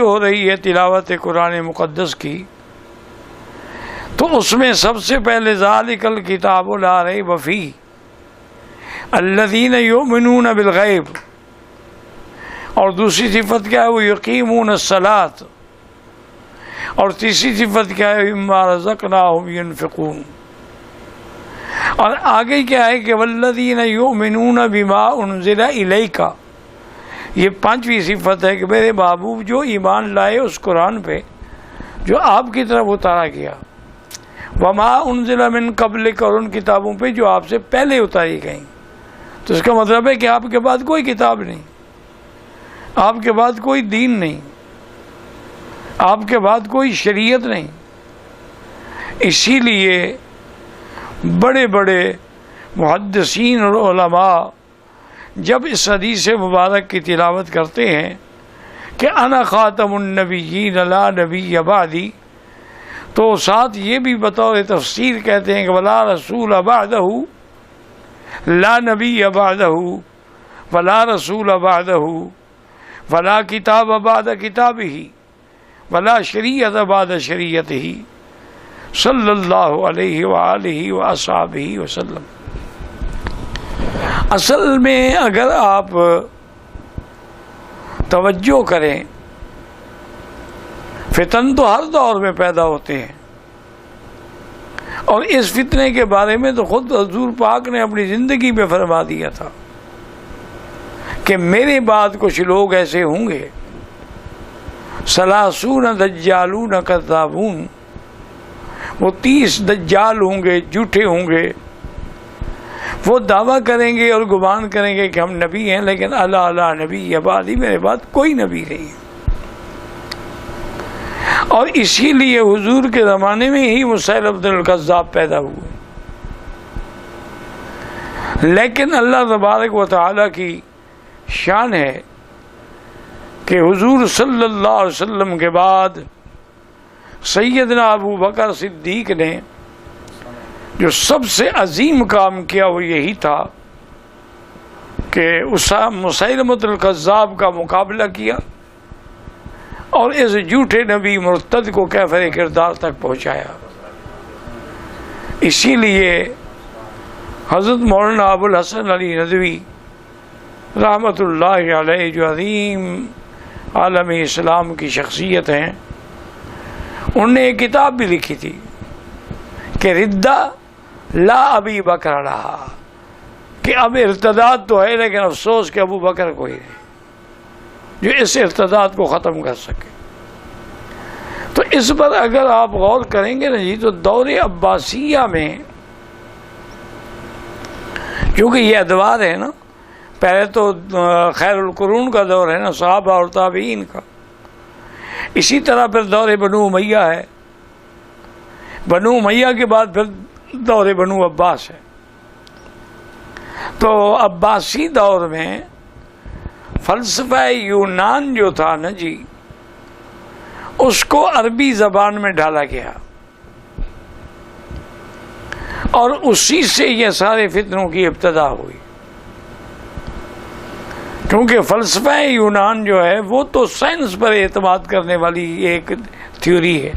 ہو رہی ہے تلاوت قرآن مقدس کی، تو اس میں سب سے پہلے ذالک الکتاب لا ریب فیہ الذین یؤمنون بالغیب، اور دوسری صفت کیا ہے؟ وہ یقیمون الصلاۃ، اور تیسری صفت کیا ہے؟ مما رزقناہم ینفقون، اور آگے کیا ہے کہ والذین یؤمنون بما انزل الیک، یہ پانچویں صفت ہے کہ میرے محبوب جو ایمان لائے اس قرآن پہ جو آپ کی طرف اتارا گیا، وما انزل من قبلک، اور ان کتابوں پہ جو آپ سے پہلے اتاری گئیں۔ تو اس کا مطلب ہے کہ آپ کے بعد کوئی کتاب نہیں، آپ کے بعد کوئی دین نہیں، آپ کے بعد کوئی شریعت نہیں۔ اسی لیے بڑے بڑے محدثین اور علماء جب اس حدیث مبارک کی تلاوت کرتے ہیں کہ انا خاتم النبیین لا نبی بعدی، تو ساتھ یہ بھی بطور تفسیر کہتے ہیں کہ ولا رسول بعدہ، لا نبی بعدہ ولا رسول بعدہ ولا کتاب بعد کتابہ ولا شریعت بعد شریعتہ صلی اللہ علیہ وآلہ وآصحابہ وسلم۔ اصل میں اگر آپ توجہ کریں، فتن تو ہر دور میں پیدا ہوتے ہیں، اور اس فتنے کے بارے میں تو خود حضور پاک نے اپنی زندگی میں فرما دیا تھا کہ میرے بعد کچھ لوگ ایسے ہوں گے، ثلاثون دجالون کذابون، وہ 30 دجال ہوں گے، جھوٹے ہوں گے، وہ دعویٰ کریں گے اور گمان کریں گے کہ ہم نبی ہیں، لیکن اللہ نبی بعدی، میرے بعد کوئی نبی نہیں ہے۔ اور اسی لیے حضور کے زمانے میں ہی مسیلمۃ الکذاب پیدا ہوئے، لیکن اللہ تبارک و تعالی کی شان ہے کہ حضور صلی اللہ علیہ وسلم کے بعد سیدنا ابو بکر صدیق نے جو سب سے عظیم کام کیا وہ یہی تھا کہ مسیلمۃ الکذاب کا مقابلہ کیا اور اس جھوٹے نبی مرتد کو کیفر کردار تک پہنچایا۔ اسی لیے حضرت مولانا ابو الحسن علی ندوی رحمۃ اللہ علیہ جو عظیم عالم اسلام کی شخصیت ہیں، انہوں نے ایک کتاب بھی لکھی تھی کہ ردہ لا ابی بکر رہا، کہ اب ارتداد تو ہے لیکن افسوس کہ ابو بکر کوئی نہیں جو اس ارتداد کو ختم کر سکے۔ تو اس پر اگر آپ غور کریں گے نا جی، تو دور عباسیہ میں کیونکہ یہ ادوار ہے نا، پہلے تو خیر القرون کا دور ہے نا، صحابہ اور تابعین کا، اسی طرح پھر دور بنو امیہ ہے، بنو امیہ کے بعد پھر دور بنو عباس ہے۔ تو عباسی دور میں فلسفہ یونان جو تھا نا جی، اس کو عربی زبان میں ڈالا گیا، اور اسی سے یہ سارے فتنوں کی ابتدا ہوئی، کیونکہ فلسفہ یونان جو ہے وہ تو سائنس پر اعتماد کرنے والی ایک تھیوری ہے،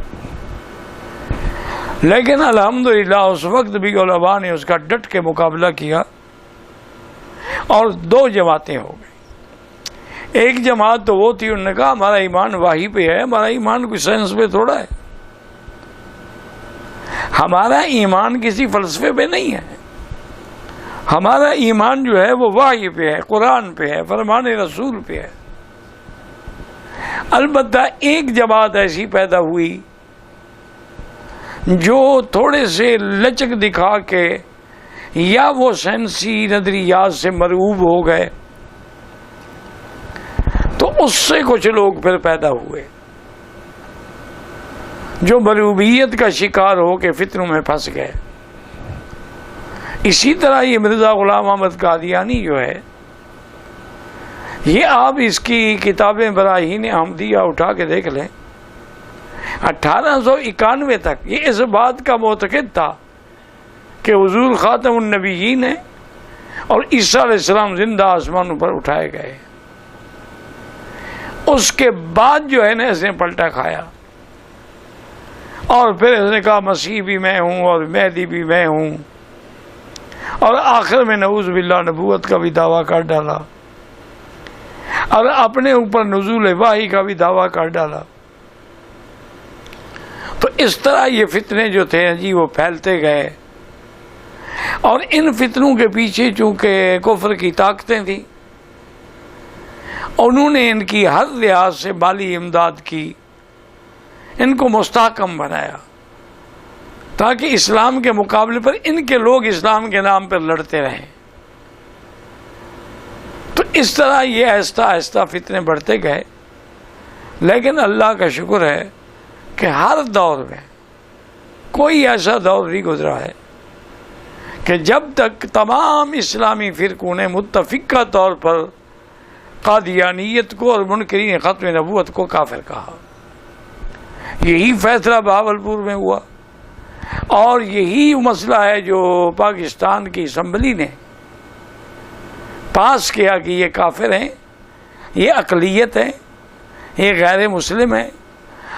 لیکن الحمدللہ اس وقت بھی علماء نے اس کا ڈٹ کے مقابلہ کیا اور دو جماعتیں ہو گئی۔ ایک جماعت تو وہ تھی، انہوں نے کہا ہمارا ایمان وحی پہ ہے، ہمارا ایمان کوئی سائنس پہ تھوڑا ہے، ہمارا ایمان کسی فلسفے پہ نہیں ہے، ہمارا ایمان جو ہے وہ وحی پہ ہے، قرآن پہ ہے، فرمان رسول پہ ہے۔ البتہ ایک جماعت ایسی پیدا ہوئی جو تھوڑے سے لچک دکھا کے یا وہ سائنسی نظریات سے مرعوب ہو گئے، تو اس سے کچھ لوگ پھر پیدا ہوئے جو مرعوبیت کا شکار ہو کے فتنوں میں پھنس گئے۔ اسی طرح یہ مرزا غلام احمد قادیانی جو ہے، یہ آپ اس کی کتابیں براہین احمدیہ اٹھا کے دیکھ لیں، 1891 تک یہ اس بات کا معتقد تھا کہ حضور خاتم النبیین ہے اور عیسیٰ علیہ السلام زندہ آسمانوں پر اٹھائے گئے، اس کے بعد جو ہے نا اس نے پلٹا کھایا، اور پھر اس نے کہا مسیح بھی میں ہوں اور مہدی بھی میں ہوں، اور آخر میں نعوذ باللہ نبوت کا بھی دعویٰ کر ڈالا، اور اپنے اوپر نزول وحی کا بھی دعویٰ کر ڈالا۔ تو اس طرح یہ فتنے جو تھے جی وہ پھیلتے گئے، اور ان فتنوں کے پیچھے چونکہ کفر کی طاقتیں تھیں، انہوں نے ان کی ہر لحاظ سے مالی امداد کی، ان کو مستحکم بنایا تاکہ اسلام کے مقابلے پر ان کے لوگ اسلام کے نام پر لڑتے رہیں۔ تو اس طرح یہ آہستہ آہستہ فتنے بڑھتے گئے، لیکن اللہ کا شکر ہے کہ ہر دور میں کوئی ایسا دور نہیں گزرا ہے کہ جب تک تمام اسلامی فرقوں نے متفقہ طور پر قادیانیت کو اور منکرین ختم نبوت کو کافر کہا۔ یہی فیصلہ بہاولپور میں ہوا، اور یہی مسئلہ ہے جو پاکستان کی اسمبلی نے پاس کیا کہ یہ کافر ہیں، یہ اقلیت ہیں، یہ غیر مسلم ہیں،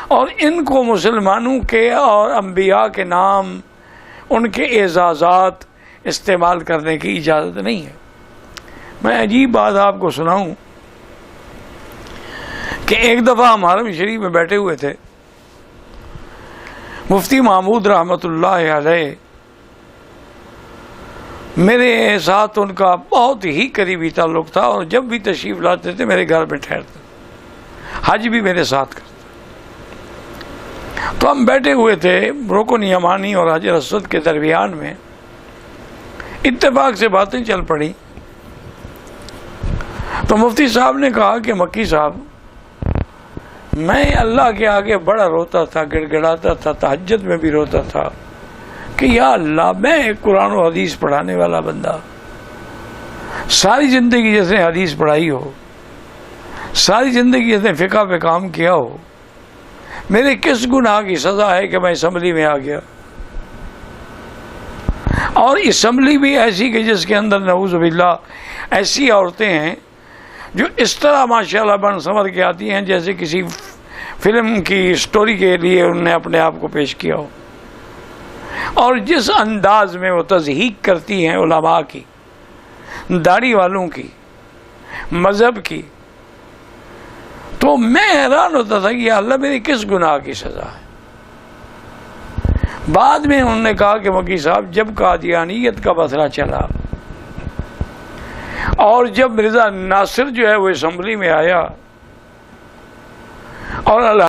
اور ان کو مسلمانوں کے اور انبیاء کے نام، ان کے اعزازات استعمال کرنے کی اجازت نہیں ہے۔ میں عجیب بات آپ کو سناؤں کہ ایک دفعہ ہم حرم شریف میں بیٹھے ہوئے تھے، مفتی محمود رحمۃ اللہ علیہ میرے ساتھ ان کا بہت ہی قریبی تعلق تھا، اور جب بھی تشریف لاتے تھے میرے گھر میں ٹھہرتے، حج بھی میرے ساتھ کرتے۔ تو ہم بیٹھے ہوئے تھے رکن یمانی اور حجر اسود کے درمیان میں، اتفاق سے باتیں چل پڑی، تو مفتی صاحب نے کہا کہ مکی صاحب، میں اللہ کے آگے بڑا روتا تھا، گڑ گڑاتا تھا، تہجد میں بھی روتا تھا کہ یا اللہ، میں ایک قرآن و حدیث پڑھانے والا بندہ، ساری زندگی جس نے حدیث پڑھائی ہو، ساری زندگی جس نے فقہ پہ کام کیا ہو، میرے کس گناہ کی سزا ہے کہ میں اسمبلی میں آ گیا، اور اسمبلی بھی ایسی کہ جس کے اندر نعوذ باللہ ایسی عورتیں ہیں جو اس طرح ماشاءاللہ بن سنور کے آتی ہیں جیسے کسی فلم کی سٹوری کے لیے انہوں نے اپنے آپ کو پیش کیا ہو، اور جس انداز میں وہ تضحیق کرتی ہیں علماء کی، داڑھی والوں کی، مذہب کی، تو میں حیران ہوتا تھا کہ اللہ میری کس گناہ کی سزا ہے۔ بعد میں انہوں نے کہا کہ مکی صاحب، جب قادیانیت کا مسئلہ چلا اور جب مرزا ناصر جو ہے وہ اسمبلی میں آیا اور